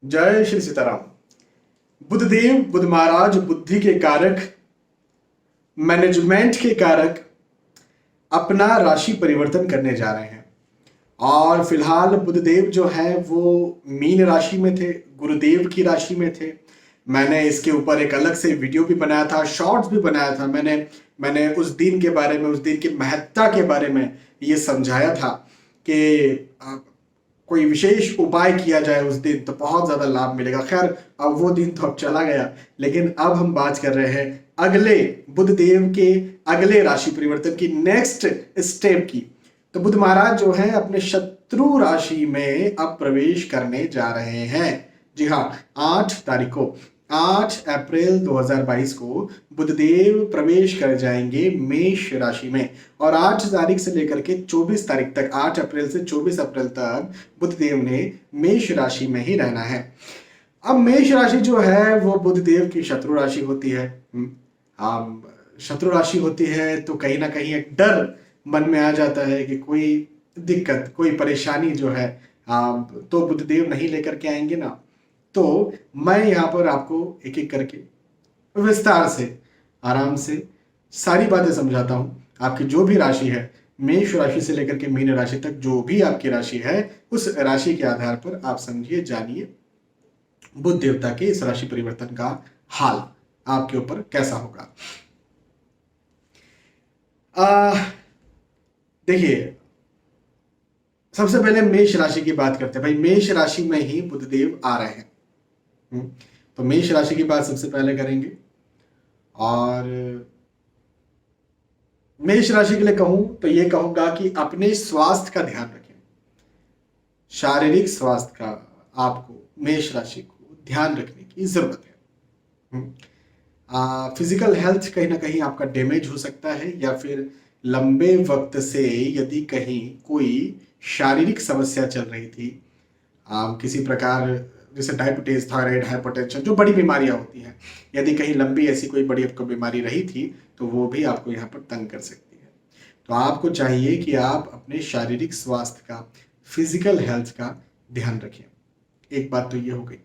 जय श्री सीताराम। बुद्धदेव बुद्ध महाराज बुद्धि के कारक, मैनेजमेंट के कारक अपना राशि परिवर्तन करने जा रहे हैं। और फिलहाल बुद्धदेव जो है वो मीन राशि में थे, गुरुदेव की राशि में थे। मैंने इसके ऊपर एक अलग से वीडियो भी बनाया था, शॉर्ट्स भी बनाया था। मैंने उस दिन के बारे में, उस दिन की महत्ता के बारे में ये समझाया था कि कोई विशेष उपाय किया जाए उस दिन तो बहुत ज्यादा लाभ मिलेगा। खैर, अब वो दिन तो अब चला गया, लेकिन अब हम बात कर रहे हैं अगले बुद्धदेव के अगले राशि परिवर्तन की, नेक्स्ट स्टेप की। तो बुद्ध महाराज जो है अपने शत्रु राशि में अब प्रवेश करने जा रहे हैं। जी हाँ, 8 तारीख को, 8 अप्रैल 2022 को बुधदेव प्रवेश कर जाएंगे मेष राशि में। और 8 तारीख से लेकर के 24 तारीख तक, 8 अप्रैल से 24 अप्रैल तक बुधदेव ने मेष राशि में ही रहना है। अब मेष राशि जो है वो बुधदेव की शत्रु राशि होती है। शत्रु राशि होती है तो कहीं ना कहीं एक डर मन में आ जाता है कि कोई दिक्कत, कोई परेशानी जो है तो बुधदेव नहीं लेकर के आएंगे ना। तो मैं यहाँ पर आपको एक एक करके विस्तार से, आराम से सारी बातें समझाता हूँ। आपकी जो भी राशि है, मेष राशि से लेकर के मीन राशि तक जो भी आपकी राशि है, उस राशि के आधार पर आप समझिए, जानिए बुध देवता के इस राशि परिवर्तन का हाल आपके ऊपर कैसा होगा। देखिए, सबसे पहले मेष राशि की बात करते हैं। भाई, मेष राशि में ही बुधदेव आ रहे हैं। तो मेष राशि की बात सबसे पहले करेंगे। और मेष राशि के लिए कहूं तो ये कहूंगा कि अपने स्वास्थ्य का ध्यान रखें। शारीरिक स्वास्थ्य का आपको, मेष राशि को ध्यान रखने की जरूरत है। फिजिकल हेल्थ कहीं ना कहीं आपका डैमेज हो सकता है, या फिर लंबे वक्त से यदि कहीं कोई शारीरिक समस्या चल रही थी, किसी प्रकार, जैसे डायबिटीज, थायराइड, हाइपरटेंशन, जो बड़ी बीमारियां होती हैं, यदि कहीं लंबी ऐसी कोई बड़ी आपको बीमारी रही थी तो वो भी आपको यहाँ पर तंग कर सकती है। तो आपको चाहिए कि आप अपने शारीरिक स्वास्थ्य का, फिजिकल हेल्थ का ध्यान रखें। एक बात तो ये हो गई।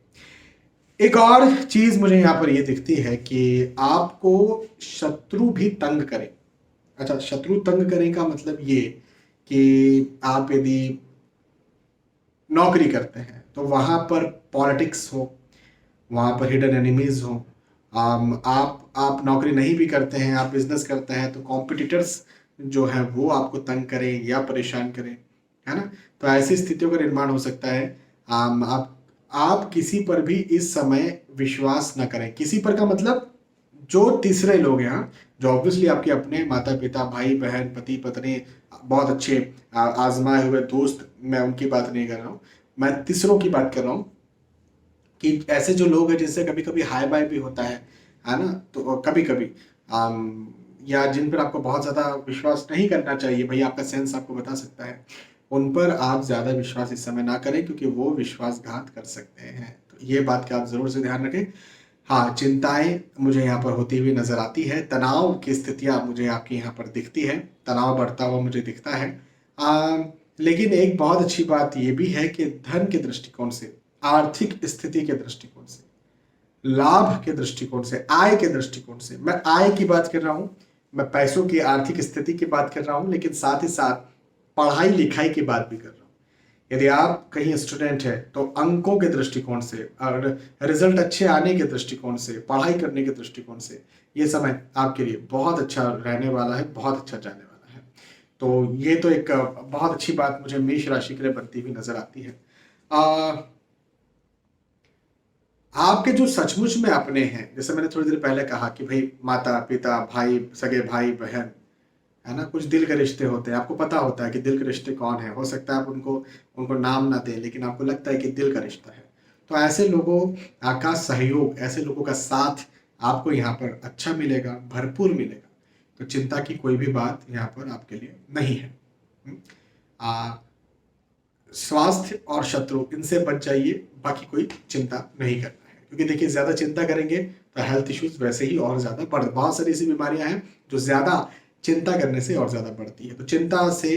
एक और चीज मुझे यहाँ पर ये दिखती है कि आपको शत्रु भी तंग करे। अच्छा, शत्रु तंग करे का मतलब ये कि आप यदि नौकरी करते हैं तो वहां पर पॉलिटिक्स हो, वहां पर हिडन एनिमीज हो। आप नौकरी नहीं भी करते हैं, आप बिजनेस करते हैं, तो कॉम्पिटिटर्स जो है वो आपको तंग करें या परेशान करें, है ना। तो ऐसी स्थितियों का निर्माण हो सकता है। आप किसी पर भी इस समय विश्वास न करें। किसी पर का मतलब जो तीसरे लोग हैं, जो ऑब्वियसली आपके अपने माता पिता, भाई बहन, पति पत्नी, बहुत अच्छे आजमाए हुए दोस्त, मैं उनकी बात नहीं कर रहा हूँ, मैं तीसरों की बात कर रहा हूँ। कि ऐसे जो लोग हैं जिनसे कभी कभी हाई बाय भी होता है ना, तो कभी कभी या जिन पर आपको बहुत ज़्यादा विश्वास नहीं करना चाहिए, भाई आपका सेंस आपको बता सकता है, उन पर आप ज़्यादा विश्वास इस समय ना करें, क्योंकि वो विश्वासघात कर सकते हैं। तो ये बात का आप ज़रूर से ध्यान रखें। हाँ, चिंताएं मुझे यहाँ पर होती हुई नजर आती है, तनाव की स्थितियाँ मुझे आपकी यहाँ पर दिखती है, तनाव बढ़ता हुआ मुझे दिखता है। लेकिन एक बहुत अच्छी बात ये भी है कि धन के दृष्टिकोण से, आर्थिक स्थिति के दृष्टिकोण से, लाभ के दृष्टिकोण से, आय के दृष्टिकोण से, मैं आय की बात कर रहा हूँ, मैं पैसों की आर्थिक स्थिति की बात कर रहा हूँ, लेकिन साथ ही साथ पढ़ाई लिखाई की बात भी कर रहा हूँ। यदि आप कहीं स्टूडेंट है तो अंकों के दृष्टिकोण से और रिजल्ट अच्छे आने के दृष्टिकोण से, पढ़ाई करने के दृष्टिकोण से ये समय आपके लिए बहुत अच्छा रहने वाला है, बहुत अच्छा जाने वाला है। तो ये तो एक बहुत अच्छी बात मुझे मेष राशि के लिए बनती हुई नजर आती है। आपके जो सचमुच में अपने हैं, जैसे मैंने थोड़ी देर पहले कहा कि भाई माता पिता, भाई, सगे भाई बहन, है ना, कुछ दिल के रिश्ते होते हैं। आपको पता होता है कि दिल के रिश्ते कौन है, हो सकता है आप उनको नाम ना दें, लेकिन आपको लगता है कि दिल का रिश्ता है। तो ऐसे लोगों का सहयोग, ऐसे लोगों का साथ आपको यहाँ पर अच्छा मिलेगा, भरपूर मिलेगा। तो चिंता की कोई भी बात यहाँ पर आपके लिए नहीं है। स्वास्थ्य और शत्रु, इनसे बच जाइए, बाकी कोई चिंता नहीं करना है। क्योंकि देखिए, ज्यादा चिंता करेंगे तो हेल्थ इश्यूज वैसे ही और ज्यादा बढ़, बहुत सारी ऐसी बीमारियां हैं जो ज्यादा चिंता करने से और ज्यादा बढ़ती है। तो चिंता से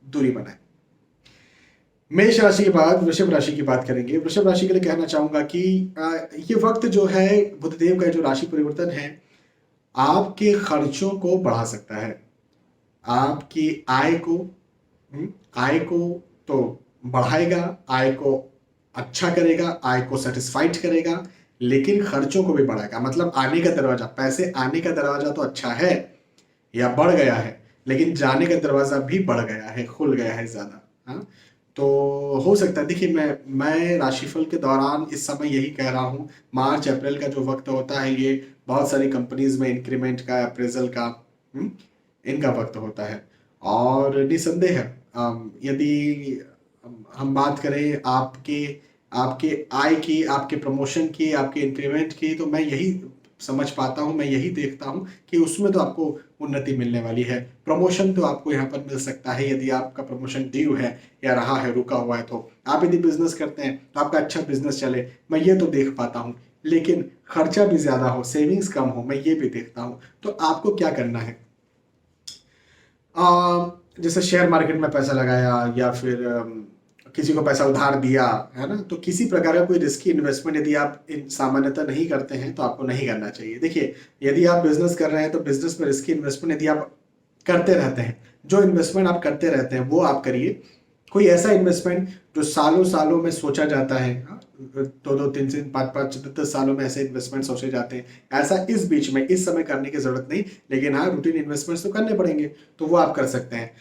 दूरी बनाए। मेष राशि के बाद वृषभ राशि की बात करेंगे। वृषभ राशि के लिए कहना चाहूंगा कि ये वक्त जो है, बुधदेव का जो राशि परिवर्तन है आपके खर्चों को बढ़ा सकता है, आपकी आय को आय को तो बढ़ाएगा, आय को अच्छा करेगा, आय को सेटिस्फाइड करेगा, लेकिन खर्चों को भी बढ़ाएगा। मतलब आने का दरवाजा, पैसे आने का दरवाजा तो अच्छा है या बढ़ गया है, लेकिन जाने का दरवाजा भी बढ़ गया है, खुल गया है ज्यादा। हाँ, तो हो सकता है, देखिए मैं राशिफल के दौरान इस समय यही कह रहा हूँ, मार्च अप्रैल का जो वक्त होता है ये बहुत सारी कंपनीज में इंक्रीमेंट का, अप्रेजल का, इनका वक्त होता है। और निसंदेह यदि हम बात करें आपके आपके आय की, आपके प्रमोशन की, आपके इंक्रीमेंट की, तो मैं यही समझ पाता हूँ, मैं यही देखता हूँ कि उसमें तो आपको उन्नति मिलने वाली है। प्रमोशन तो आपको यहाँ पर मिल सकता है यदि आपका प्रमोशन ड्यू है या रहा है, रुका हुआ है। तो आप यदि बिजनेस करते हैं तो आपका अच्छा बिजनेस चले, मैं ये तो देख पाता हूँ, लेकिन खर्चा भी ज्यादा हो, सेविंग्स कम हो, मैं ये भी देखता हूँ। तो आपको क्या करना है, जैसे शेयर मार्केट में पैसा लगाया या फिर किसी को पैसा उधार दिया, है ना, तो किसी प्रकार का कोई रिस्की इन्वेस्टमेंट यदि आप सामान्यतः नहीं करते हैं तो आपको नहीं करना चाहिए। देखिए, यदि आप बिजनेस कर रहे हैं तो बिजनेस में रिस्की इन्वेस्टमेंट यदि आप करते रहते हैं, जो इन्वेस्टमेंट आप करते रहते हैं वो आप करिए। कोई ऐसा इन्वेस्टमेंट जो सालों सालों में सोचा जाता है, दो दो तीन तीन पाँच पाँच 10 सालों में ऐसे इन्वेस्टमेंट सोचे जाते हैं, ऐसा इस बीच में इस समय करने की जरूरत नहीं। लेकिन हाँ, रूटीन इन्वेस्टमेंट्स तो करने पड़ेंगे, तो वो आप कर सकते हैं।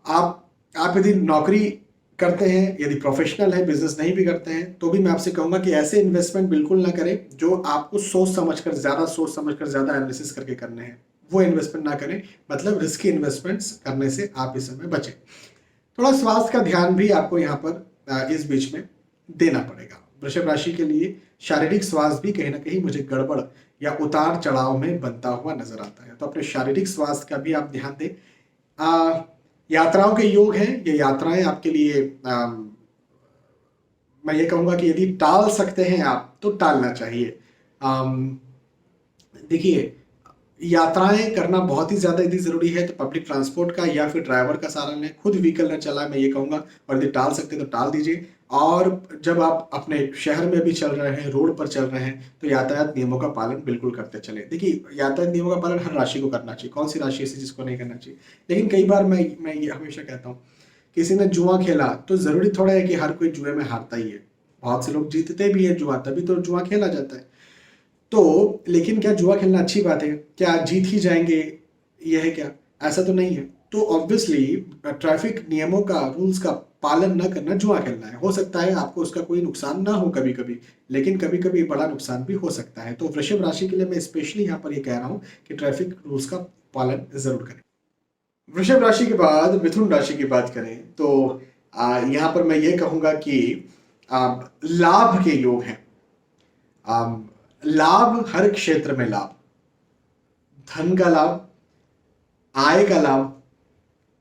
आप यदि नौकरी करते हैं, यदि प्रोफेशनल है, बिजनेस नहीं भी करते हैं, तो भी मैं आपसे कहूंगा कि ऐसे इन्वेस्टमेंट बिल्कुल ना करें जो आपको सोच समझकर ज्यादा एनालिसिस करके करने हैं, वो इन्वेस्टमेंट ना करें। मतलब रिस्की इन्वेस्टमेंट्स करने से आप इस समय बचें। थोड़ा स्वास्थ्य का ध्यान भी आपको यहाँ पर इस बीच में देना पड़ेगा। वृषभ राशि के लिए शारीरिक स्वास्थ्य भी कहीं ना कहीं मुझे गड़बड़ या उतार चढ़ाव में बनता हुआ नजर आता है, तो अपने शारीरिक स्वास्थ्य का भी आप ध्यान दें। यात्राओं के योग हैं, ये यात्राएं आपके लिए मैं ये कहूंगा कि यदि टाल सकते हैं आप तो टालना चाहिए। देखिए, यात्राएं करना बहुत ही ज्यादा यदि जरूरी है तो पब्लिक ट्रांसपोर्ट का या फिर ड्राइवर का सहारा लें, खुद व्हीकल न चलाएं, मैं ये कहूंगा। और यदि टाल सकते तो टाल दीजिए। और जब आप अपने शहर में भी चल रहे हैं, रोड पर चल रहे हैं, तो यातायात नियमों का पालन बिल्कुल करते चले। देखिए, यातायात नियमों का पालन हर राशि को करना चाहिए, कौन सी राशि ऐसी जिसको नहीं करना चाहिए। लेकिन कई बार मैं ये हमेशा कहता हूँ, किसी ने जुआ खेला तो जरूरी थोड़ा है कि हर कोई जुए में हारता ही है, बहुत से लोग जीतते भी है जुआ, तभी तो जुआ खेला जाता है। तो लेकिन क्या जुआ खेलना अच्छी बात है? क्या जीत ही जाएंगे, यह है क्या? ऐसा तो नहीं है। तो ऑब्वियसली ट्रैफिक नियमों का, रूल्स का पालन न करना जुआ खेलना है। हो सकता है आपको उसका कोई नुकसान ना हो कभी कभी, लेकिन कभी कभी बड़ा नुकसान भी हो सकता है। तो वृषभ राशि के लिए मैं स्पेशली यहाँ पर ये कह रहा हूँ कि ट्रैफिक रूल्स का पालन जरूर करें। वृषभ राशि के बाद मिथुन राशि की बात करें तो यहाँ पर मैं ये कहूंगा कि लाभ के योग हैं। लाभ, हर क्षेत्र में लाभ, धन का लाभ, आय का लाभ,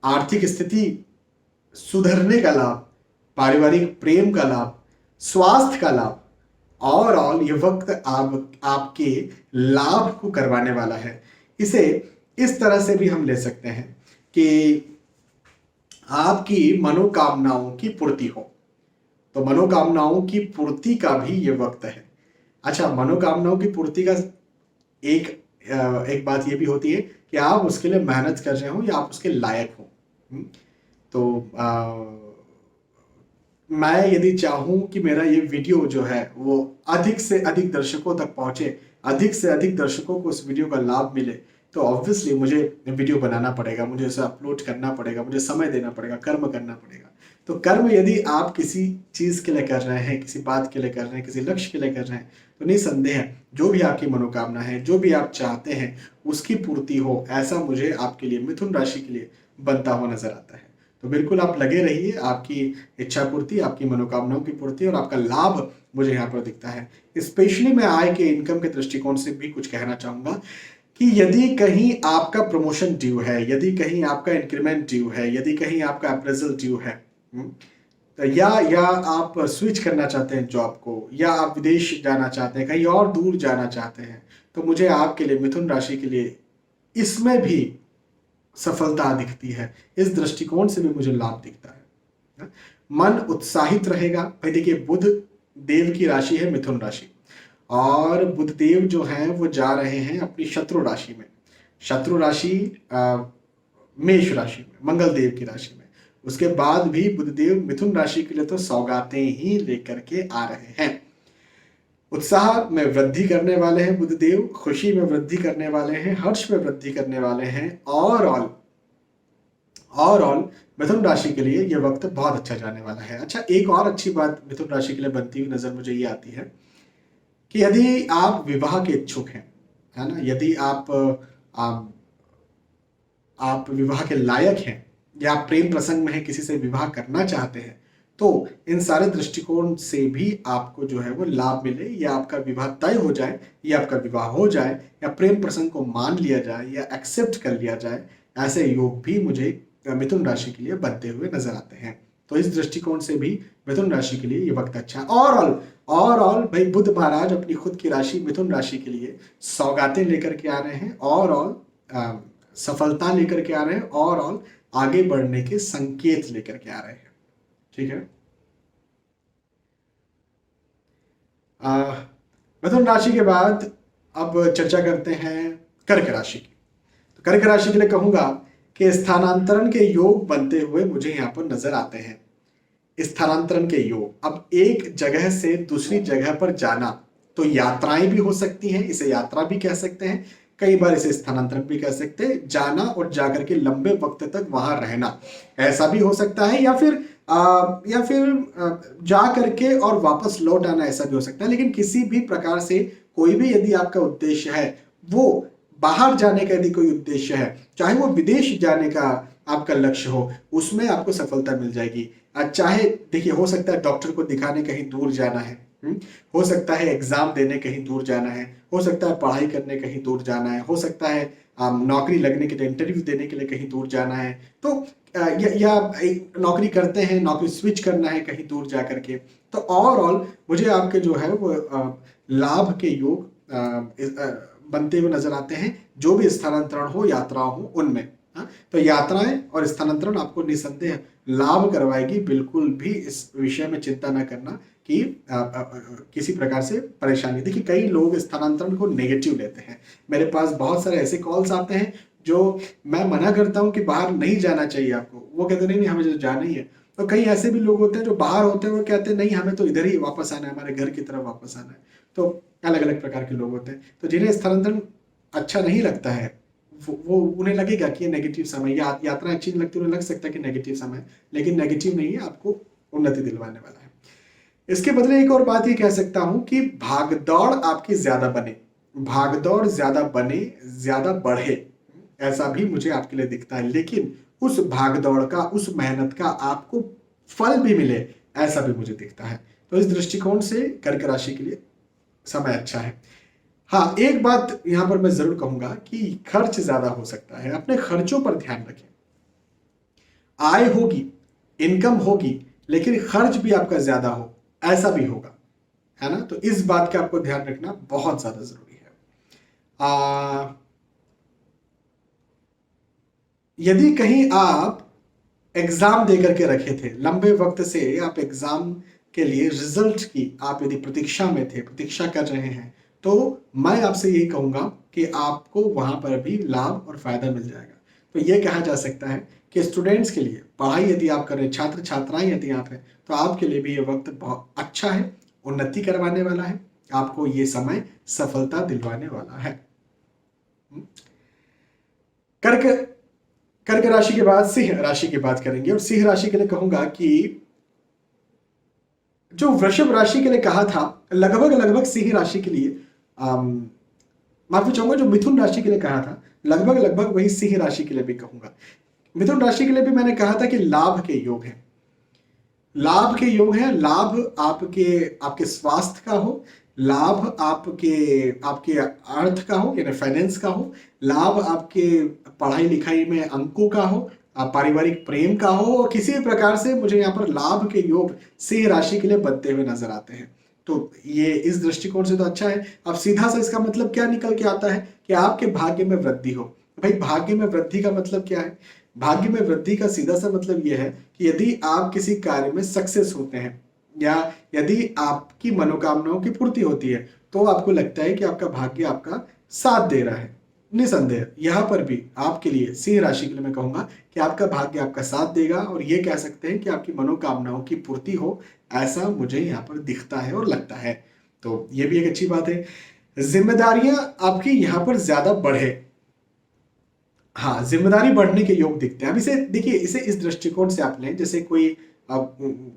आर्थिक स्थिति सुधरने का लाभ, पारिवारिक प्रेम का लाभ, स्वास्थ्य का लाभ, ओवरऑल ये वक्त आपके लाभ को करवाने वाला है। इसे इस तरह से भी हम ले सकते हैं कि आपकी मनोकामनाओं की पूर्ति हो, तो मनोकामनाओं की पूर्ति का भी ये वक्त है। अच्छा, मनोकामनाओं की पूर्ति का एक एक बात ये भी होती है कि आप उसके लिए मेहनत कर रहे हो या आप उसके लायक हो। तो मैं यदि चाहूं कि मेरा ये वीडियो जो है वो अधिक से अधिक दर्शकों तक पहुंचे, अधिक से अधिक दर्शकों को इस वीडियो का लाभ मिले, तो ऑब्वियसली मुझे वीडियो बनाना पड़ेगा, मुझे उसे अपलोड करना पड़ेगा, मुझे समय देना पड़ेगा, कर्म करना पड़ेगा। तो कर्म यदि आप किसी चीज के लिए कर रहे हैं, किसी बात के लिए कर रहे हैं, किसी लक्ष्य के लिए कर रहे हैं, तो निसंदेह जो भी आपकी मनोकामना है, जो भी आप चाहते हैं, उसकी पूर्ति हो, ऐसा मुझे आपके लिए, मिथुन राशि के लिए बनता हुआ नजर आता है। तो बिल्कुल आप लगे रहिए, आपकी इच्छा पूर्ति, आपकी मनोकामनाओं की पूर्ति और आपका लाभ मुझे यहाँ पर दिखता है। स्पेशली मैं आय के, इनकम के दृष्टिकोण से भी कुछ कहना चाहूंगा कि यदि कहीं आपका प्रमोशन ड्यू है, यदि कहीं आपका इंक्रीमेंट ड्यू है, यदि कहीं आपका अप्रेजल ड्यू है, तो या आप स्विच करना चाहते हैं जॉब को, या आप विदेश जाना चाहते हैं, कहीं और दूर जाना चाहते हैं, तो मुझे आपके लिए, मिथुन राशि के लिए, इसमें भी सफलता दिखती है। इस दृष्टिकोण से भी मुझे लाभ दिखता है। मन उत्साहित रहेगा। भाई देखिए, बुध देव की राशि है मिथुन राशि, और बुध देव जो हैं वो जा रहे हैं अपनी शत्रु राशि में। शत्रु राशि मेष राशि में, मंगल देव की राशि में। उसके बाद भी बुध देव मिथुन राशि के लिए तो सौगातें ही लेकर के आ रहे हैं। उत्साह में वृद्धि करने वाले हैं बुध देव, खुशी में वृद्धि करने वाले हैं, हर्ष में वृद्धि करने वाले हैं। ओवरऑल मिथुन राशि के लिए यह वक्त बहुत अच्छा जाने वाला है। अच्छा, एक और अच्छी बात मिथुन राशि के लिए बनती हुई नजर मुझे ये आती है कि यदि आप विवाह के इच्छुक हैं, है ना, यदि आप विवाह के लायक हैं, या आप प्रेम प्रसंग में हैं, किसी से विवाह करना चाहते हैं, तो इन सारे दृष्टिकोण से भी आपको जो है वो लाभ मिले, या आपका विवाह तय हो जाए, या आपका विवाह हो जाए, या प्रेम प्रसंग को मान लिया जाए या एक्सेप्ट कर लिया जाए, ऐसे योग भी मुझे मिथुन राशि के लिए बनते हुए नजर आते हैं। तो इस दृष्टिकोण से भी मिथुन राशि के लिए ये वक्त अच्छा है। ओवरऑल भाई बुध महाराज अपनी खुद की राशि मिथुन राशि के लिए सौगातें लेकर के आ रहे हैं, ओवरऑल सफलता लेकर के आ रहे हैं, ओवरऑल आगे बढ़ने के संकेत लेकर के आ रहे हैं। ठीक है, मिथुन राशि के बाद अब चर्चा करते हैं कर्क राशि की। तो कर्क राशि के लिए कहूंगा कि स्थानांतरण के योग बनते हुए मुझे यहां पर नजर आते हैं। स्थानांतरण के योग, अब एक जगह से दूसरी जगह पर जाना, तो यात्राएं भी हो सकती हैं, इसे यात्रा भी कह सकते हैं, कई बार इसे स्थानांतरण भी कह सकते हैं। जाना और जाकर के लंबे वक्त तक वहां रहना, ऐसा भी हो सकता है, या फिर जा करके और वापस लौट आना, ऐसा भी हो सकता है। लेकिन किसी भी प्रकार से कोई भी यदि आपका उद्देश्य है, वो बाहर जाने का यदि कोई उद्देश्य है, चाहे वो विदेश जाने का आपका लक्ष्य हो, उसमें आपको सफलता मिल जाएगी। चाहे देखिए, हो सकता है डॉक्टर को दिखाने कहीं दूर जाना है, हो सकता है एग्जाम देने कहीं दूर जाना है, हो सकता है पढ़ाई करने कहीं दूर जाना है, हो सकता है नौकरी लगने के लिए, इंटरव्यू देने के लिए कहीं दूर जाना है, तो या नौकरी करते हैं, नौकरी स्विच करना है कहीं दूर जा करके। तो ओवरऑल मुझे आपके जो है वो लाभ के योग बनते हुए नजर आते हैं, जो भी स्थानांतरण हो, यात्रा हो, उनमें। तो यात्राएं और स्थानांतरण आपको निसंदेह लाभ करवाएगी। बिल्कुल भी इस विषय में चिंता न करना कि किसी प्रकार से परेशानी। देखिए, कई लोग स्थानांतरण को नेगेटिव लेते हैं। मेरे पास बहुत सारे ऐसे कॉल्स आते हैं जो मैं मना करता हूं कि बाहर नहीं जाना चाहिए आपको, वो कहते नहीं हमें जो जाना ही है। तो कई ऐसे भी लोग होते हैं जो बाहर होते हैं, वो कहते हैं नहीं हमें तो इधर ही वापस आना है, हमारे घर की तरफ वापस आना है। तो अलग अलग प्रकार के लोग होते हैं। तो जिन्हें स्थानांतरण अच्छा नहीं लगता है, वो उन्हें लगेगा कि ये नेगेटिव समय, यात्रा अच्छी नहीं लगती, उन्हें लग सकता है कि नेगेटिव समय, लेकिन नेगेटिव नहीं है, आपको उन्नति दिलवाने वाला है। इसके बदले एक और बात ये कह सकता हूं कि भागदौड़ आपकी ज्यादा बने, भागदौड़ ज्यादा बने, ज्यादा बढ़े, ऐसा भी मुझे आपके लिए दिखता है। लेकिन उस भागदौड़ का, उस मेहनत का आपको फल भी मिले, ऐसा भी मुझे दिखता है। तो इस दृष्टिकोण से कर्क राशि के लिए समय अच्छा है। हाँ, एक बात यहां पर मैं जरूर कहूंगा कि खर्च ज्यादा हो सकता है, अपने खर्चों पर ध्यान रखें। आय होगी, इनकम होगी, लेकिन खर्च भी आपका ज्यादा हो, ऐसा भी होगा, है ना। तो इस बात का आपको ध्यान रखना बहुत ज्यादा जरूरी है। यदि कहीं आप एग्जाम दे करके रखे थे, लंबे वक्त से आप एग्जाम के लिए रिजल्ट की आप यदि प्रतीक्षा में थे, प्रतीक्षा कर रहे हैं, तो मैं आपसे यही कहूंगा कि आपको वहां पर भी लाभ और फायदा मिल जाएगा। तो यह कहा जा सकता है कि स्टूडेंट्स के लिए, पढ़ाई यदि आप कर रहे हैं, छात्र छात्राएं यदि आप हैं, तो आपके लिए भी ये वक्त बहुत अच्छा है, उन्नति करवाने वाला है, आपको ये समय सफलता दिलवाने वाला है। कर्क कर्क राशि के बाद सिंह राशि की बात करेंगे, और सिंह राशि के लिए कहूंगा कि जो वृषभ राशि के लिए कहा था, लगभग सिंह राशि के लिए, माफी चाहूंगा, जो मिथुन राशि के लिए कहा था, लगभग वही सिंह राशि के लिए भी कहूंगा। मिथुन राशि के लिए भी मैंने कहा था कि लाभ के योग है, लाभ के योग है। लाभ आपके स्वास्थ्य का हो, लाभ आपके अर्थ का हो, यानी फाइनेंस का हो, लाभ आपके पढ़ाई लिखाई में अंकों का हो, पारिवारिक प्रेम का हो, और किसी भी प्रकार से मुझे यहाँ पर लाभ के योग सिंह राशि के लिए बनते हुए नजर आते हैं। तो ये इस दृष्टिकोण से तो अच्छा है। अब सीधा सा इसका मतलब क्या निकल के आता है कि आपके भाग्य में वृद्धि हो। भाई, भाग्य में वृद्धि का मतलब क्या है? भाग्य में वृद्धि का सीधा सा मतलब यह है कि यदि आप किसी कार्य में सक्सेस होते हैं या यदि आपकी मनोकामनाओं की पूर्ति होती है तो आपको लगता है कि आपका भाग्य आपका साथ दे रहा है। निसंदेह यहाँ पर भी आपके लिए, सिंह राशि के लिए मैं कहूंगा कि आपका भाग्य आपका साथ देगा और ये कह सकते हैं कि आपकी मनोकामनाओं की पूर्ति हो, ऐसा मुझे यहाँ पर दिखता है और लगता है। तो ये भी एक अच्छी बात है। जिम्मेदारियां आपकी यहाँ पर ज्यादा बढ़े, हाँ जिम्मेदारी बढ़ने के योग दिखते हैं। अब इसे देखिए, इसे इस दृष्टिकोण से आप लें जैसे अब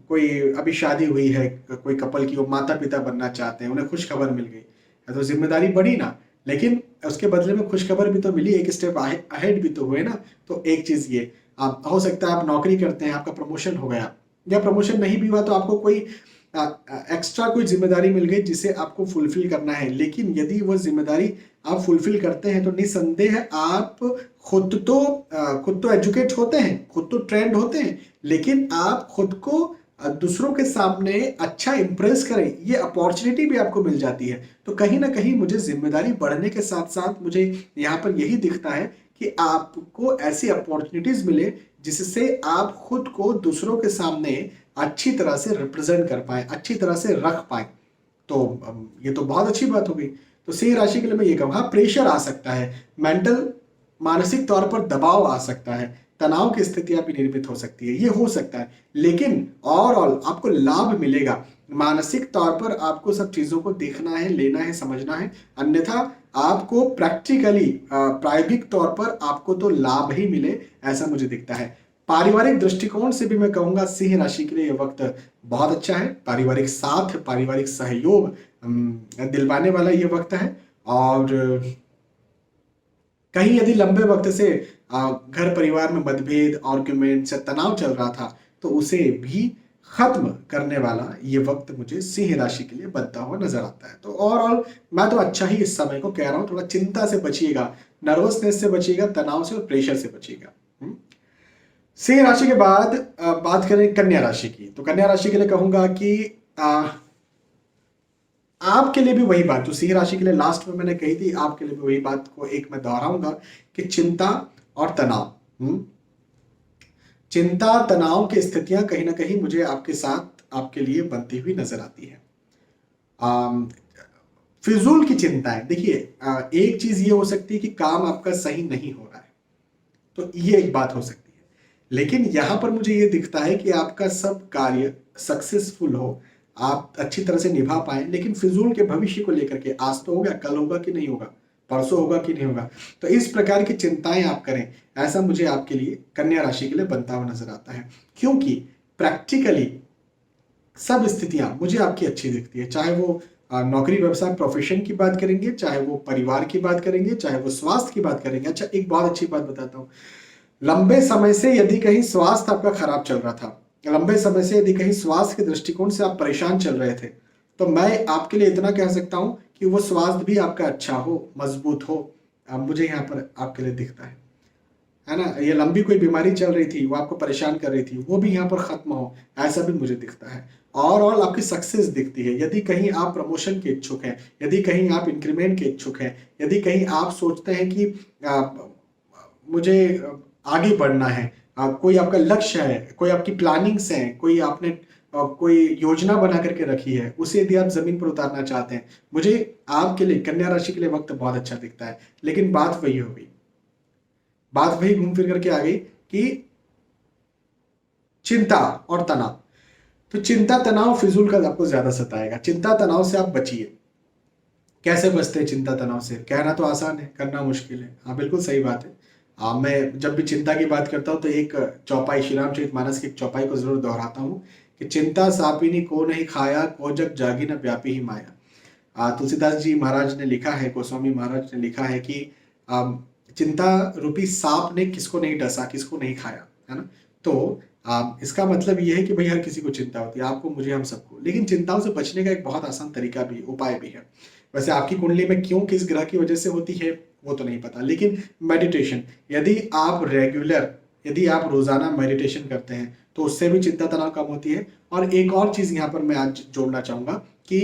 कोई अभी शादी हुई है, कोई कपल की, वो माता पिता बनना चाहते हैं, उन्हें खुश खबर मिल गई है तो जिम्मेदारी बढ़ी ना, लेकिन उसके बदले में खुश खबर भी तो मिली, एक स्टेप अहेड भी तो हुए ना। तो एक चीज ये, आप हो सकता है आप नौकरी करते हैं, आपका प्रमोशन हो गया, या प्रमोशन नहीं भी हुआ तो आपको कोई एक्स्ट्रा कोई जिम्मेदारी मिल गई जिसे आपको फुलफिल करना है। लेकिन यदि वो जिम्मेदारी आप फुलफिल करते हैं तो निसंदेह आप खुद तो एजुकेट होते हैं, खुद तो ट्रेंड होते हैं, लेकिन आप खुद को दूसरों के सामने अच्छा इंप्रेस करें, ये अपॉर्चुनिटी भी आपको मिल जाती है। तो कहीं ना कहीं मुझे जिम्मेदारी बढ़ने के साथ साथ मुझे यहाँ पर यही दिखता है कि आपको ऐसी अपॉर्चुनिटीज मिले जिससे आप खुद को दूसरों के सामने अच्छी तरह से रिप्रेजेंट कर पाए, अच्छी तरह से रख पाए। तो ये तो बहुत अच्छी बात हो गई। तो सिंह राशि के लिए मैं ये कहूँगा, प्रेशर आ सकता है, मेंटल मानसिक तौर पर दबाव आ सकता है, तनाव की स्थितियां भी निर्मित हो सकती है, ये हो सकता है, लेकिन ओवरऑल आपको लाभ मिलेगा। मानसिक तौर पर आपको सब चीजों को देखना है, लेना है, समझना है, अन्यथा आपको प्रैक्टिकली प्रायोगिक तौर पर आपको तो लाभ ही मिले, ऐसा मुझे दिखता है। पारिवारिक दृष्टिकोण से भी मैं कहूंगा सिंह राशि के लिए यह वक्त बहुत अच्छा है। पारिवारिक साथ, पारिवारिक सहयोग दिलवाने वाला ये वक्त है। और कहीं यदि लंबे वक्त से घर परिवार में मतभेद, आर्ग्यूमेंट या तनाव चल रहा था तो उसे भी खत्म करने वाला ये वक्त मुझे सिंह राशि के लिए बनता हुआ नजर आता है। तो ओवरऑल मैं तो अच्छा ही इस समय को कह रहा हूं। थोड़ा चिंता से बचिएगा, नर्वसनेस से बचिएगा, तनाव से और प्रेशर से बचिएगा। सिंह राशि के बाद बात करें कन्या राशि की, तो कन्या राशि के लिए कहूंगा कि आपके लिए भी वही बात जो सिंह राशि के लिए लास्ट में मैंने कही थी, आपके लिए भी वही बात को एक मैं दोहराऊंगा कि चिंता और तनाव, चिंता तनाव की स्थितियां कहीं ना कहीं मुझे आपके साथ, आपके लिए बनती हुई नजर आती है। फिजूल की चिंताएं, देखिए एक चीज ये हो सकती है कि काम आपका सही नहीं हो रहा है, तो ये एक बात हो सकती है, लेकिन यहां पर मुझे ये दिखता है कि आपका सब कार्य सक्सेसफुल हो, आप अच्छी तरह से निभा पाए, लेकिन फिजूल के भविष्य को लेकर के, आज तो हो गया, कल होगा कि नहीं होगा, परसों होगा कि नहीं होगा, तो इस प्रकार की चिंताएं आप करें, ऐसा मुझे आपके लिए कन्या राशि के लिए बनता हुआ नजर आता है। क्योंकि प्रैक्टिकली सब स्थितियां मुझे आपकी अच्छी दिखती है, चाहे वो नौकरी व्यवसाय प्रोफेशन की बात करेंगे, चाहे वो परिवार की बात करेंगे, चाहे वो स्वास्थ्य की बात करेंगे। अच्छा, एक बहुत अच्छी बात बताता हूँ, लंबे समय से यदि कहीं स्वास्थ्य आपका खराब चल रहा था, लंबे समय से यदि कहीं स्वास्थ्य के दृष्टिकोण से आप परेशान चल रहे थे, तो मैं आपके लिए इतना कह सकता हूं कि वो स्वास्थ्य भी आपका अच्छा हो, मजबूत हो, मुझे यहाँ पर आपके लिए दिखता है ना। ये लंबी कोई बीमारी चल रही थी, वो आपको परेशान कर रही थी, वो भी यहाँ पर खत्म हो, ऐसा भी मुझे दिखता है। और आपकी सक्सेस दिखती है, यदि कहीं आप प्रमोशन के इच्छुक हैं, यदि कहीं आप इंक्रीमेंट के इच्छुक हैं, यदि कहीं आप सोचते हैं कि मुझे आगे बढ़ना है, कोई आपका लक्ष्य है, कोई आपकी प्लानिंग्स हैं, कोई आपने कोई योजना बना करके रखी है, उसे यदि आप जमीन पर उतारना चाहते हैं, मुझे आपके लिए कन्या राशि के लिए वक्त बहुत अच्छा दिखता है। लेकिन बात वही हो गई, बात वही घूम फिर करके आ गई कि चिंता और तनाव। तो चिंता तनाव फिजूल का आपको ज्यादा सताएगा, चिंता तनाव से आप बचिए। कैसे बचते हैं चिंता तनाव से? कहना तो आसान है, करना मुश्किल है। हाँ बिल्कुल सही बात है। मैं जब भी चिंता की बात करता हूँ तो एक चौपाई, श्री रामचरितमानस की एक चौपाई को जरूर दोहराता हूँ कि चिंता सापिनी को नहीं खाया, को जग जागी न व्यापी ही माया। तुलसीदास जी महाराज ने लिखा है, गोस्वामी महाराज ने लिखा है कि चिंता रूपी सांप ने किसको नहीं डसा, किसको नहीं खाया, है ना। तो इसका मतलब ये है कि भाई हर किसी को चिंता होती है, आपको, मुझे, हम सबको। लेकिन चिंताओं से बचने का एक बहुत आसान तरीका भी, उपाय भी है। वैसे आपकी कुंडली में क्यों, किस ग्रह की वजह से होती है वो तो नहीं पता, लेकिन मेडिटेशन, यदि आप रेगुलर, यदि आप रोजाना मेडिटेशन करते हैं तो उससे भी चिंता तनाव कम होती है। और एक और चीज यहाँ पर मैं आज जोड़ना चाहूंगा कि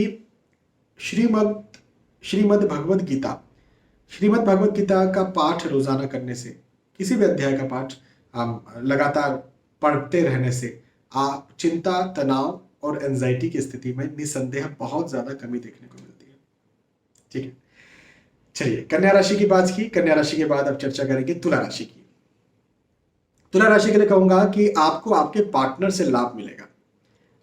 श्रीमद् भगवद गीता, श्रीमद् भगवद गीता का पाठ रोजाना करने से, किसी भी अध्याय का पाठ लगातार पढ़ते रहने से आप चिंता, तनाव और एंजाइटी की स्थिति में निसंदेह बहुत ज्यादा कमी देखने को मिलती है। ठीक है, चलिए कन्या राशि की बात की, कन्या राशि के बाद अब चर्चा करेंगे तुला राशि की। तुला राशि के लिए कहूंगा कि आपको आपके पार्टनर से लाभ मिलेगा।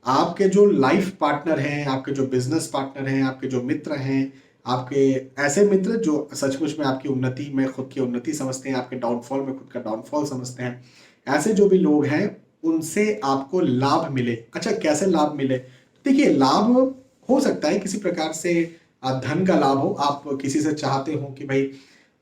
आपके जो लाइफ पार्टनर हैं, आपके जो बिजनेस पार्टनर हैं, आपके जो मित्र हैं, आपके ऐसे मित्र जो सचमुच में आपकी उन्नति में खुद की उन्नति समझते हैं, आपके डाउनफॉल में खुद का डाउनफॉल समझते हैं, ऐसे जो भी लोग हैं उनसे आपको लाभ मिले। अच्छा, कैसे लाभ मिले? देखिए, लाभ हो सकता है किसी प्रकार से धन का लाभ हो। आप किसी से चाहते हो कि भाई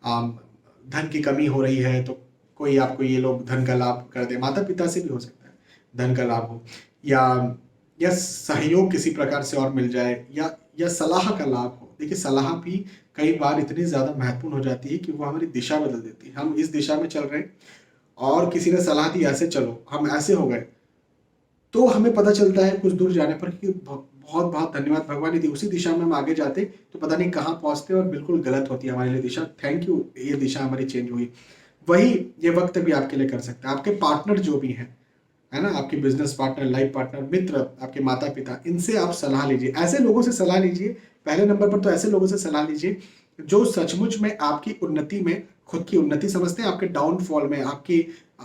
धन की कमी हो रही है, तो कोई आपको ये लोग धन का लाभ कर दे। माता पिता से भी हो सकता है धन का लाभ हो, या सहयोग किसी प्रकार से और मिल जाए, या सलाह का लाभ हो। देखिए, सलाह भी कई बार इतनी ज्यादा महत्वपूर्ण हो जाती है कि वो हमारी दिशा बदल देती है। हम इस दिशा में चल रहे हैं और किसी ने सलाह दी ऐसे चलो, हम ऐसे हो गए, तो हमें पता चलता है कुछ दूर जाने पर कि बहुत बहुत धन्यवाद भगवान, यदि उसी दिशा में हम आगे जाते तो पता नहीं कहाँ पहुंचते और बिल्कुल गलत होती है हमारे लिए दिशा। थैंक यू, ये दिशा हमारी चेंज हुई। वही ये वक्त भी आपके लिए कर सकता है। आपके पार्टनर जो भी हैं, है ना, आपके बिजनेस पार्टनर, लाइफ पार्टनर, मित्र, आपके माता पिता, इनसे आप सलाह लीजिए। ऐसे लोगों से सलाह लीजिए। पहले नंबर पर तो ऐसे लोगों से सलाह लीजिए जो सचमुच में आपकी उन्नति में खुद की उन्नति समझते हैं, आपके डाउनफॉल में, आपकी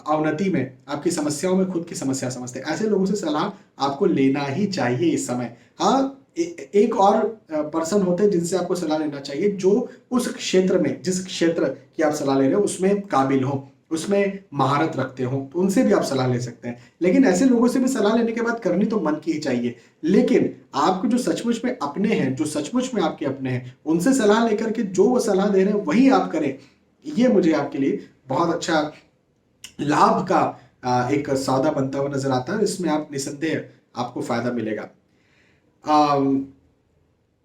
अवनति में, आपकी समस्याओं में खुद की समस्या समझते हैं। ऐसे लोगों से सलाह आपको लेना ही चाहिए इस समय। हाँ, एक और पर्सन होते हैं जिनसे आपको सलाह लेना चाहिए, जो उस क्षेत्र में, जिस क्षेत्र की आप सलाह ले रहे हो उसमें काबिल हो, उसमें महारत रखते हो, तो उनसे भी आप सलाह ले सकते हैं। लेकिन ऐसे लोगों से भी सलाह लेने के बाद करनी तो मन की ही चाहिए। लेकिन आपको जो सचमुच में अपने हैं, जो सचमुच में आपके अपने हैं, उनसे सलाह लेकर के जो वो सलाह दे रहे हैं वही आप करें। ये मुझे आपके लिए बहुत अच्छा लाभ का एक सौदा बनता हुआ नजर आता है। इसमें आप निसंदेह आपको फायदा मिलेगा।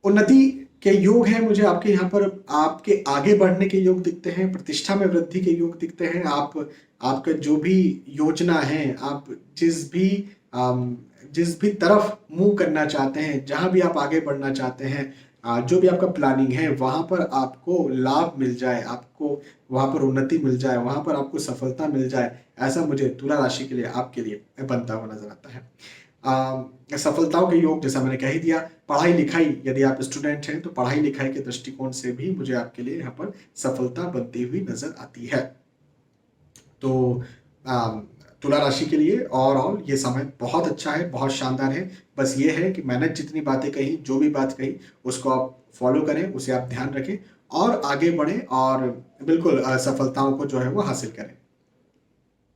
उन्नति के योग हैं मुझे आपके यहाँ पर। आपके आगे बढ़ने के योग दिखते हैं, प्रतिष्ठा में वृद्धि के योग दिखते हैं। आपका जो भी योजना है, आप जिस भी तरफ मूव करना चाहते हैं, जहां भी आप आगे बढ़ना चाहते हैं, जो भी आपका प्लानिंग है, वहां पर आपको लाभ मिल जाए, आपको वहां पर उन्नति मिल जाए, वहां पर आपको सफलता मिल जाए, ऐसा मुझे तुला राशि के लिए, आपके लिए बनता हुआ नजर आता है। सफलताओं के योग जैसा मैंने कह ही दिया। पढ़ाई लिखाई, यदि आप स्टूडेंट हैं तो पढ़ाई लिखाई के दृष्टिकोण से भी मुझे आपके लिए यहाँ पर सफलता बनती हुई नजर आती है। तो तुला राशि के लिए और ये समय बहुत अच्छा है, बहुत शानदार है। बस ये है कि मैंने जितनी बातें कही, जो भी बात कही, उसको आप फॉलो करें, उसे आप ध्यान रखें और आगे बढ़ें और बिल्कुल सफलताओं को जो है वो हासिल करें।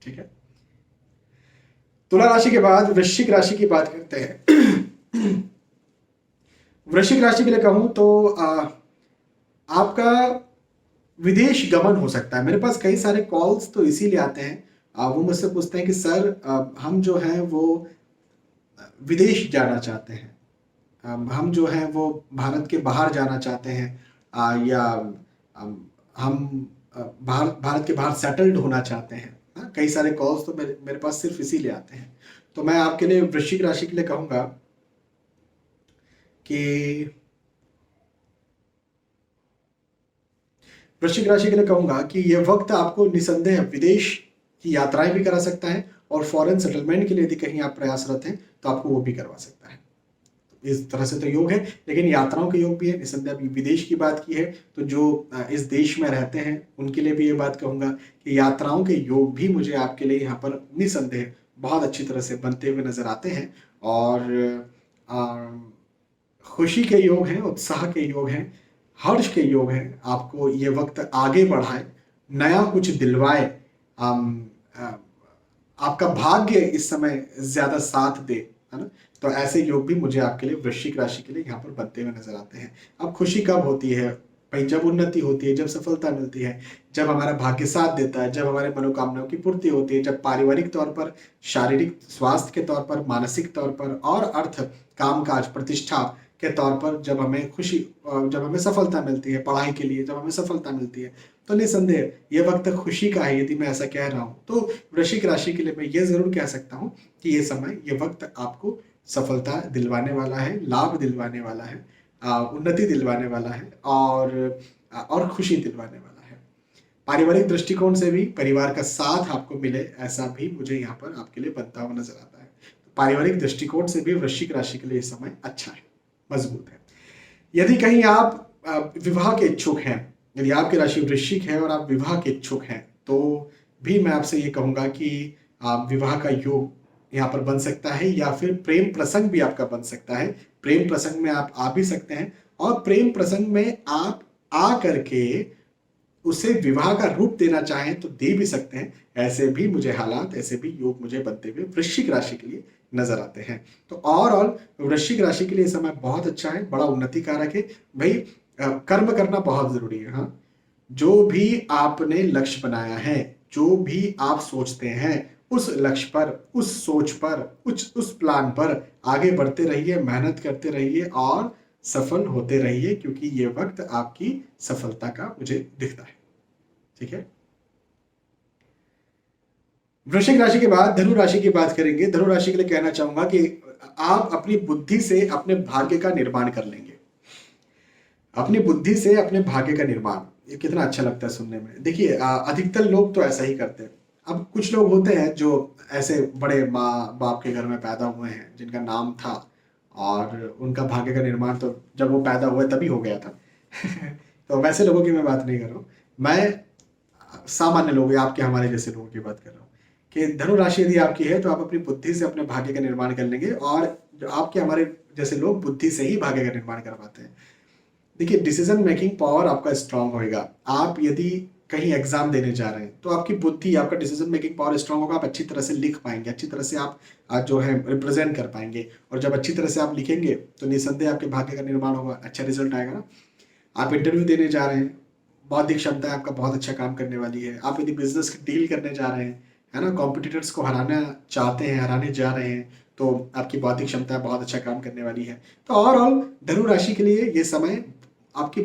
ठीक है, तुला राशि के बाद वृश्चिक राशि की बात करते हैं। वृश्चिक राशि के लिए कहूं तो आपका विदेश गमन हो सकता है। मेरे पास कई सारे कॉल्स तो इसीलिए आते हैं, वो मुझसे पूछते हैं कि सर हम जो है वो विदेश जाना चाहते हैं, हम जो है वो भारत के बाहर जाना चाहते हैं, या हम भारत के बाहर सेटल्ड होना चाहते हैं। कई सारे कॉल्स तो मेरे पास सिर्फ इसीलिए आते हैं। तो मैं आपके लिए वृश्चिक राशि के लिए कहूंगा कि वृश्चिक राशि के लिए कहूंगा कि यह वक्त आपको निसंदेह विदेश की यात्राएं भी करा सकता है और फॉरेन सेटलमेंट के लिए यदि कहीं आप प्रयासरत हैं तो आपको वो भी करवा सकता है। इस तरह से तो योग है, लेकिन यात्राओं के योग भी है। निसंदेह अभी विदेश की बात की है तो जो इस देश में रहते हैं उनके लिए भी ये बात कहूंगा कि यात्राओं के योग भी मुझे आपके लिए यहाँ पर निसंदेह बहुत अच्छी तरह से बनते हुए नजर आते हैं। और खुशी के योग हैं, उत्साह के योग हैं, हर्ष के योग हैं। आपको ये वक्त आगे बढ़ाए, नया कुछ दिलवाए, आपका भाग्य इस समय ज्यादा साथ दे, है ना। तो ऐसे योग भी मुझे आपके लिए वृश्चिक राशि के लिए यहाँ पर बनते हुए नजर आते हैं। अब खुशी कब होती है भाई? जब उन्नति होती है, जब सफलता मिलती है, जब हमारा भाग्य साथ देता है, जब हमारे मनोकामनाओं की पूर्ति होती है, जब पारिवारिक तौर पर, शारीरिक स्वास्थ्य के तौर पर, मानसिक तौर पर और अर्थ, कामकाज, प्रतिष्ठा के तौर पर जब हमें खुशी, जब हमें सफलता मिलती है, पढ़ाई के लिए जब हमें सफलता मिलती है, तो निसंदेह ये वक्त खुशी का है। यदि मैं ऐसा कह रहा हूँ तो वृश्चिक राशि के लिए मैं ये जरूर कह सकता हूँ कि ये समय, ये वक्त आपको सफलता दिलवाने वाला है, लाभ दिलवाने वाला है, उन्नति दिलवाने वाला है और खुशी दिलवाने वाला है। पारिवारिक दृष्टिकोण से भी परिवार का साथ आपको मिले, ऐसा भी मुझे यहाँ पर आपके लिए बनता हुआ नजर आता है। तो पारिवारिक दृष्टिकोण से भी वृश्चिक राशि के लिए ये समय अच्छा है, मजबूत है। यदि कहीं आप विवाह के इच्छुक हैं, यदि आपकी राशि वृश्चिक है और आप विवाह के इच्छुक हैं, तो भी मैं आपसे ये कहूंगा कि विवाह का योग यहाँ पर बन सकता है, या फिर प्रेम प्रसंग भी आपका बन सकता है। प्रेम प्रसंग में आप आ भी सकते हैं, और प्रेम प्रसंग में आप आ करके उसे विवाह का रूप देना चाहें तो दे भी सकते हैं। ऐसे भी मुझे हालात, ऐसे भी योग मुझे बनते हुए वृश्चिक राशि के लिए नजर आते हैं। तो ओवरऑल वृश्चिक राशि के लिए समय बहुत अच्छा है, बड़ा उन्नति कारक है भाई। कर्म करना बहुत जरूरी है। हाँ, जो भी आपने लक्ष्य बनाया है, जो भी आप सोचते हैं, उस लक्ष्य पर, उस सोच पर, उस प्लान पर आगे बढ़ते रहिए, मेहनत करते रहिए और सफल होते रहिए, क्योंकि ये वक्त आपकी सफलता का मुझे दिखता है। ठीक है। वृश्चिक राशि के बाद धनु राशि की बात करेंगे। धनु राशि के लिए कहना चाहूंगा कि आप अपनी बुद्धि से अपने भाग्य का निर्माण कर लेंगे। अपनी बुद्धि से अपने भाग्य का निर्माण, ये कितना अच्छा लगता है सुनने में। देखिए अधिकतर लोग तो ऐसा ही करते हैं। अब कुछ लोग होते हैं जो ऐसे बड़े माँ बाप के घर में पैदा हुए हैं, जिनका नाम था, और उनका भाग्य का निर्माण तो जब वो पैदा हुए तभी हो गया था। तो वैसे लोगों की मैं बात नहीं कर रहा हूँ, मैं सामान्य लोग, आपके हमारे जैसे लोगों की बात कर रहा हूँ कि धनु राशि यदि आपकी है तो आप अपनी बुद्धि से अपने भाग्य का निर्माण कर लेंगे, और जो आपके हमारे जैसे लोग बुद्धि से ही भाग्य का निर्माण कर पाते हैं। देखिए डिसीजन मेकिंग पावर आपका स्ट्रांग होएगा। आप यदि कहीं एग्जाम देने जा रहे हैं तो आपकी बुद्धि, आपका डिसीजन मेकिंग पावर स्ट्रांग होगा। आप अच्छी तरह से लिख पाएंगे, अच्छी तरह से आप जो है रिप्रेजेंट कर पाएंगे, और जब अच्छी तरह से आप लिखेंगे तो निसंदेह आपके भाग्य का निर्माण होगा, अच्छा रिजल्ट आएगा ना। आप इंटरव्यू देने जा रहे हैं, बौद्धिक क्षमता आपका बहुत अच्छा काम करने वाली है। आप यदि बिजनेस की डील करने जा रहे हैं, है ना, कॉम्पिटिटर्स को हराना चाहते हैं, हराने जा रहे हैं, तो आपकी बौद्धिक क्षमता बहुत अच्छा काम करने वाली है। तो ओवरऑल धनु राशि के लिए ये समय आपकी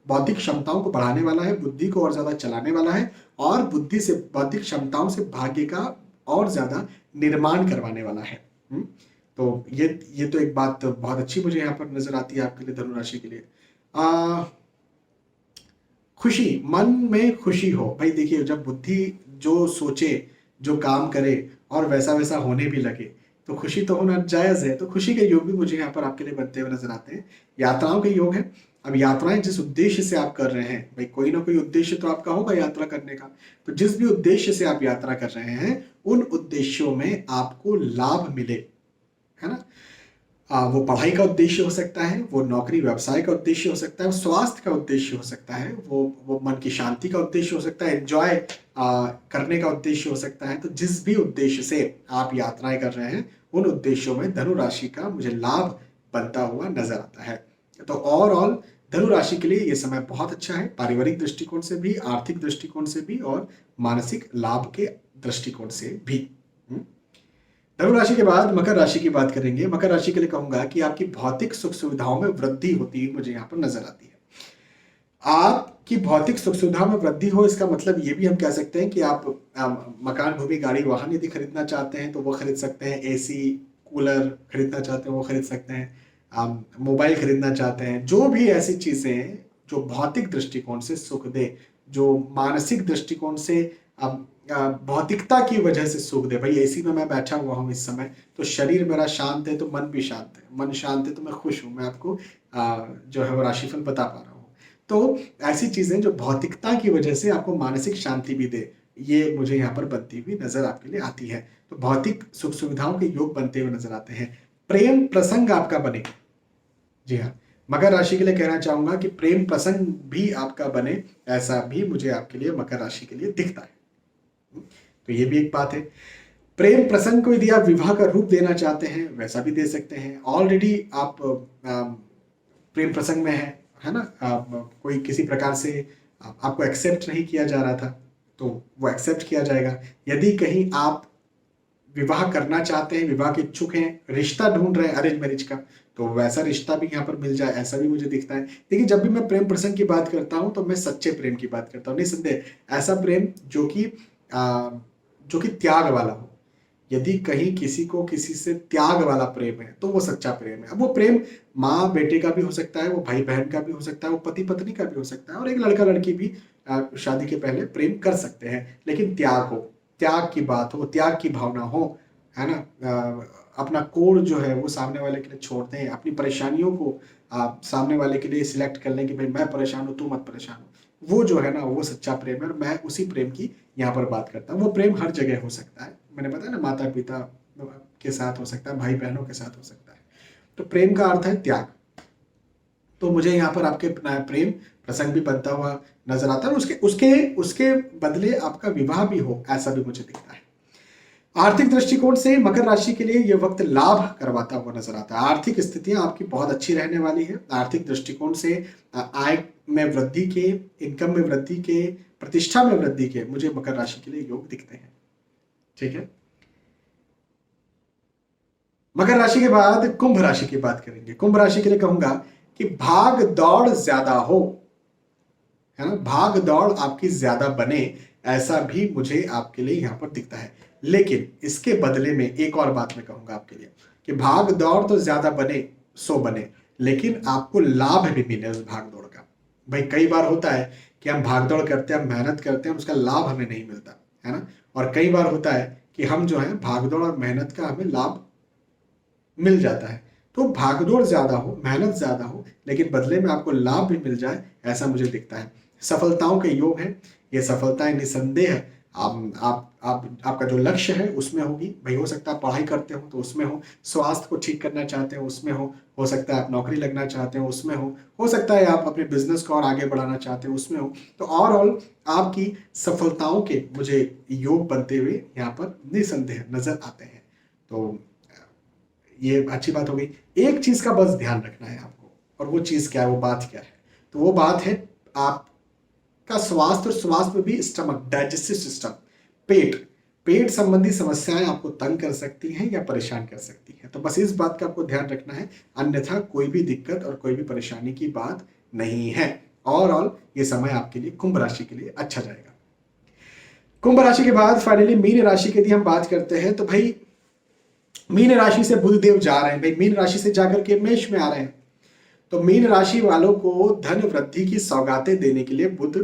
बौद्धिक क्षमताओं को बढ़ाने वाला है, बुद्धि को और ज्यादा चलाने वाला है, और बुद्धि से, बौद्धिक क्षमताओं से भाग्य का और ज्यादा निर्माण करवाने वाला है। तो ये तो एक बात बहुत अच्छी मुझे यहाँ पर नजर आती है आपके लिए, धनु राशि के लिए। खुशी, मन में खुशी हो भाई। देखिए जब बुद्धि जो सोचे, जो काम करे और वैसा वैसा होने भी लगे, तो खुशी तो होना जायज है। तो खुशी के योग भी मुझे यहाँ पर आपके लिए बनते हुए नजर आते हैं। यात्राओं के योग है। अब यात्राएं जिस उद्देश्य से आप कर रहे हैं भाई, कोई ना कोई उद्देश्य तो आपका होगा यात्रा करने का। तो जिस भी उद्देश्य से आप यात्रा कर रहे हैं, उन उद्देश्यों में आपको लाभ मिले, है ना। वो पढ़ाई का उद्देश्य हो सकता है, वो नौकरी व्यवसाय का उद्देश्य हो सकता है, वो स्वास्थ्य का उद्देश्य हो सकता है, वो मन की शांति का उद्देश्य हो सकता है, एंजॉय करने का उद्देश्य हो सकता है। तो जिस भी उद्देश्य से आप यात्राएं कर रहे हैं, उन उद्देश्यों में धनु राशि का मुझे लाभ बनता हुआ नजर आता है। तो ओवरऑल धनु राशि के लिए ये समय बहुत अच्छा है, पारिवारिक दृष्टिकोण से भी, आर्थिक दृष्टिकोण से भी, और मानसिक लाभ के दृष्टिकोण से भी। धनु राशि के बाद मकर राशि की बात करेंगे। मकर राशि के लिए कहूंगा कि आपकी भौतिक सुख सुविधाओं में वृद्धि होती हुई मुझे यहाँ पर नजर आती है। आपकी भौतिक सुख सुविधाओं में वृद्धि हो, इसका मतलब ये भी हम कह सकते हैं कि आप मकान, भूमि, गाड़ी, वाहन यदि खरीदना चाहते हैं तो वो खरीद सकते हैं। एसी, कूलर खरीदना चाहते हैं वो खरीद सकते हैं। मोबाइल खरीदना चाहते हैं, जो भी ऐसी चीजें हैं जो भौतिक दृष्टिकोण से सुख दे, जो मानसिक दृष्टिकोण से भौतिकता की वजह से सुख दे। भाई एसी में मैं बैठा हुआ हूँ इस समय, तो शरीर मेरा शांत है तो मन भी शांत है, मन शांत है तो मैं खुश हूँ। मैं आपको जो है वो राशिफल बता पा रहा हूँ। तो ऐसी चीजें जो भौतिकता की वजह से आपको मानसिक शांति भी दे, ये मुझे यहाँ पर बनती हुई नजर आपके लिए आती है। तो भौतिक सुख सुविधाओं के योग बनते हुए नजर आते हैं। प्रेम प्रसंग आपका बने। जी हाँ, मकर राशि के लिए कहना चाहूंगा कि प्रेम प्रसंग भी आपका बने, ऐसा भी मुझे आपके लिए मकर राशि के लिए दिखता है। तो ये भी एक बात है। प्रेम प्रसंग को यदि आप विवाह का रूप देना चाहते हैं, वैसा भी दे सकते हैं। ऑलरेडी आप प्रेम प्रसंग में है ना, कोई किसी प्रकार से आपको एक्सेप्ट नहीं किया जा रहा था, तो वो एक्सेप्ट किया जाएगा। यदि कहीं आप विवाह करना चाहते हैं, विवाह के इच्छुक हैं, रिश्ता ढूंढ रहे हैं अरेंज मैरिज का, तो वैसा रिश्ता भी यहाँ पर मिल जाए, ऐसा भी मुझे दिखता है। देखिए जब भी मैं प्रेम प्रसंग की बात करता हूँ तो मैं सच्चे प्रेम की बात करता हूँ, निसंदेह ऐसा प्रेम जो कि त्याग वाला हो। यदि कहीं किसी को किसी से त्याग वाला प्रेम है तो वो सच्चा प्रेम है। अब वो प्रेम माँ बेटे का भी हो सकता है, वो भाई बहन का भी हो सकता है, वो पति पत्नी का भी हो सकता है, और एक लड़का लड़की भी शादी के पहले प्रेम कर सकते हैं, लेकिन त्याग हो, त्याग की बात हो, त्याग की भावना हो, है ना, अपना कोर जो है वो सामने वाले के लिए छोड़ दें, अपनी परेशानियों को आप सामने वाले के लिए सिलेक्ट कर लें कि भाई मैं परेशान हूँ, तू मत परेशान हो, वो जो है ना वो सच्चा प्रेम है। और मैं उसी प्रेम की यहाँ पर बात करता हूँ। वो प्रेम हर जगह हो सकता है, मैंने बताया ना, माता पिता के साथ हो सकता है, भाई बहनों के साथ हो सकता है। तो प्रेम का अर्थ है त्याग। तो मुझे यहाँ पर आपके प्रेम प्रसंग भी बनता हुआ नजर आता है, उसके उसके उसके बदले आपका विवाह भी हो, ऐसा भी मुझे दिखता है। आर्थिक दृष्टिकोण से मकर राशि के लिए यह वक्त लाभ करवाता हुआ नजर आता है। आर्थिक स्थितियां आपकी बहुत अच्छी रहने वाली है। आर्थिक दृष्टिकोण से आय में वृद्धि के, इनकम में वृद्धि के, प्रतिष्ठा में वृद्धि के मुझे मकर राशि के लिए योग दिखते हैं। ठीक है, मकर राशि के बाद कुंभ राशि की बात करेंगे। कुंभ राशि के लिए कहूंगा कि भाग दौड़ ज्यादा हो, है ना, भाग दौड़ आपकी ज्यादा बने, ऐसा भी मुझे आपके लिए यहां पर दिखता है। लेकिन इसके बदले में एक और बात मैं कहूंगा आपके लिए कि भाग दौड़ तो ज्यादा बने सो बने, लेकिन आपको लाभ भी मिले उस भाग दौड़ का। भाई कई बार होता है कि हम भाग दौड़ करते हैं, हम मेहनत करते हैं, उसका लाभ हमें नहीं मिलता, है ना। और कई बार होता है कि हम जो है भाग दौड़ और मेहनत का हमें लाभ मिल जाता है। तो भागदौड़ ज्यादा हो, मेहनत ज्यादा हो, लेकिन बदले में आपको लाभ भी मिल जाए, ऐसा मुझे दिखता है। सफलताओं के योग है, ये सफलताएं निसंदेह आपका जो लक्ष्य है उसमें होगी। भाई हो सकता है पढ़ाई करते हो तो उसमें हो, स्वास्थ्य को ठीक करना चाहते हो उसमें हो सकता है आप नौकरी लगना चाहते हो उसमें हो सकता है आप अपने बिजनेस को और आगे बढ़ाना चाहते हो उसमें हो। तो ओवरऑल आपकी सफलताओं के मुझे योग बनते हुए यहाँ पर निसंदेह नजर आते हैं। तो ये अच्छी बात हो गई। एक चीज का बस ध्यान रखना है आपको, और वो चीज क्या है, वो बात क्या है, तो वो बात है आपका स्वास्थ्य। और स्वास्थ्य में भी स्टमक, डाइजेस्टिव सिस्टम, पेट पेट संबंधी समस्याएं आपको तंग कर सकती हैं या परेशान कर सकती हैं। तो बस इस बात का आपको ध्यान रखना है, अन्यथा कोई भी दिक्कत और कोई भी परेशानी की बात नहीं है। ओवरऑल ये समय आपके लिए, कुंभ राशि के लिए अच्छा जाएगा। कुंभ राशि के बाद फाइनली मीन राशि के लिए हम बात करते हैं। तो भाई मीन राशि से बुध देव जा रहे हैं, भाई मीन राशि से जाकर के मेष में आ रहे हैं। तो मीन राशि वालों को धन वृद्धि की सौगातें देने के लिए बुध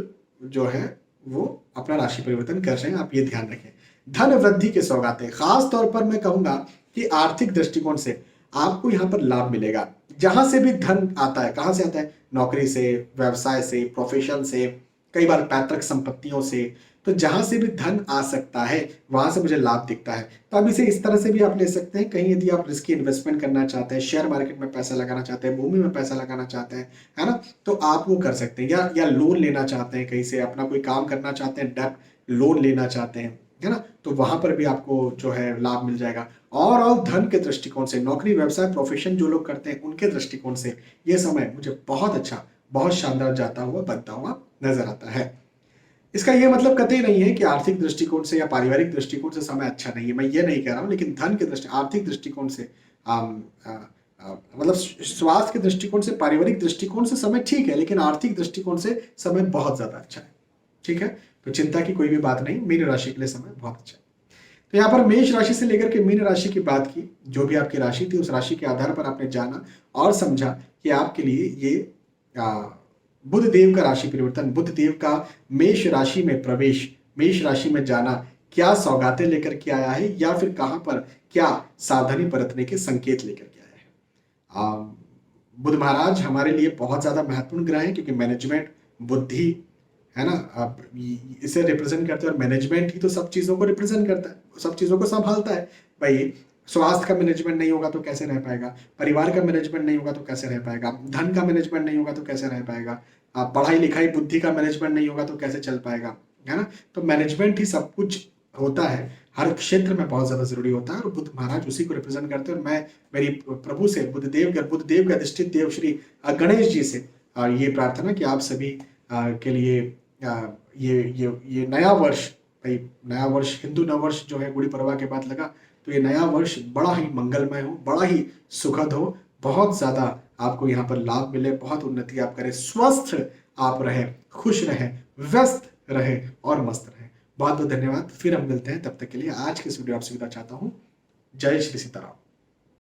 जो है वो अपना राशि परिवर्तन कर रहे हैं, आप ये ध्यान रखें। धन वृद्धि के सौगातें, खास तौर पर मैं कहूंगा कि आर्थिक दृष्टिकोण से आपको यहां पर लाभ मिलेगा। जहां से भी धन आता है, कहां से आता है, नौकरी से, व्यवसाय से, प्रोफेशन से, कई बार पैतृक संपत्तियों से, तो जहां से भी धन आ सकता है वहां से मुझे लाभ दिखता है। तो अब इसे इस तरह से भी आप ले सकते हैं, कहीं यदि आप रिस्की इन्वेस्टमेंट करना चाहते हैं, शेयर मार्केट में पैसा लगाना चाहते हैं, भूमि में पैसा लगाना चाहते हैं, है ना, तो आप वो कर सकते हैं। या लोन लेना चाहते हैं, कहीं से अपना कोई काम करना चाहते हैं, डेट लोन लेना चाहते हैं, है ना, तो वहां पर भी आपको जो है लाभ मिल जाएगा। और धन के दृष्टिकोण से, नौकरी, व्यवसाय, प्रोफेशन जो लोग करते हैं उनके दृष्टिकोण से ये समय मुझे बहुत अच्छा, बहुत शानदार जाता हुआ, बनता हुआ नजर आता है। इसका यह मतलब कतई नहीं है कि आर्थिक दृष्टिकोण से या पारिवारिक दृष्टिकोण से समय अच्छा नहीं है, मैं ये नहीं कह रहा हूं। लेकिन धन के दृष्टि, आर्थिक दृष्टिकोण से, मतलब स्वास्थ्य के दृष्टिकोण से, पारिवारिक दृष्टिकोण से समय ठीक है, लेकिन आर्थिक दृष्टिकोण से समय बहुत ज्यादा अच्छा है। ठीक है, तो चिंता की कोई भी बात नहीं, मीन राशि के लिए समय बहुत अच्छा है। तो यहाँ पर मेष राशि से लेकर के मीन राशि की बात की, जो भी आपकी राशि थी उस राशि के आधार पर आपने जाना और समझा कि आपके लिए ये बुध देव का राशि परिवर्तन, बुध देव का मेष राशि में प्रवेश, मेष राशि में जाना क्या सौगातें लेकर के आया है, या फिर कहां पर क्या सावधानी बरतने के संकेत लेकर के आया है। बुध महाराज हमारे लिए बहुत ज्यादा महत्वपूर्ण ग्रह है, क्योंकि मैनेजमेंट, बुद्धि, है ना, आप इसे रिप्रेजेंट करते हैं। और मैनेजमेंट ही तो सब चीजों को रिप्रेजेंट करता है, सब चीजों को संभालता है। भाई स्वास्थ्य का मैनेजमेंट नहीं होगा तो कैसे रह पाएगा, परिवार का मैनेजमेंट नहीं होगा तो कैसे रह पाएगा, धन का मैनेजमेंट नहीं होगा तो कैसे रह पाएगा, पढ़ाई लिखाई, बुद्धि का मैनेजमेंट नहीं होगा तो कैसे चल पाएगा, है ना। तो मैनेजमेंट ही सब कुछ होता है, हर क्षेत्र में बहुत ज्यादा जरूरी होता है, और बुध महाराज उसी को रिप्रेजेंट करते हैं। और मैं मेरी प्रभु से, बुद्धदेव के अधिष्ठित देव श्री गणेश जी से ये प्रार्थना कि आप सभी के लिए ये नया वर्ष, भाई नया वर्ष, हिंदू नव वर्ष जो है गुड़ी पड़वा के बाद लगा, तो ये नया वर्ष बड़ा ही मंगलमय हो, बड़ा ही सुखद हो, बहुत ज्यादा आपको यहाँ पर लाभ मिले, बहुत उन्नति आप करें, स्वस्थ आप रहे, खुश रहे, व्यस्त रहे और मस्त रहे। बहुत बहुत धन्यवाद, फिर हम मिलते हैं, तब तक के लिए आज के इस वीडियो आपसे विदा चाहता हूँ। जय श्री सीताराम।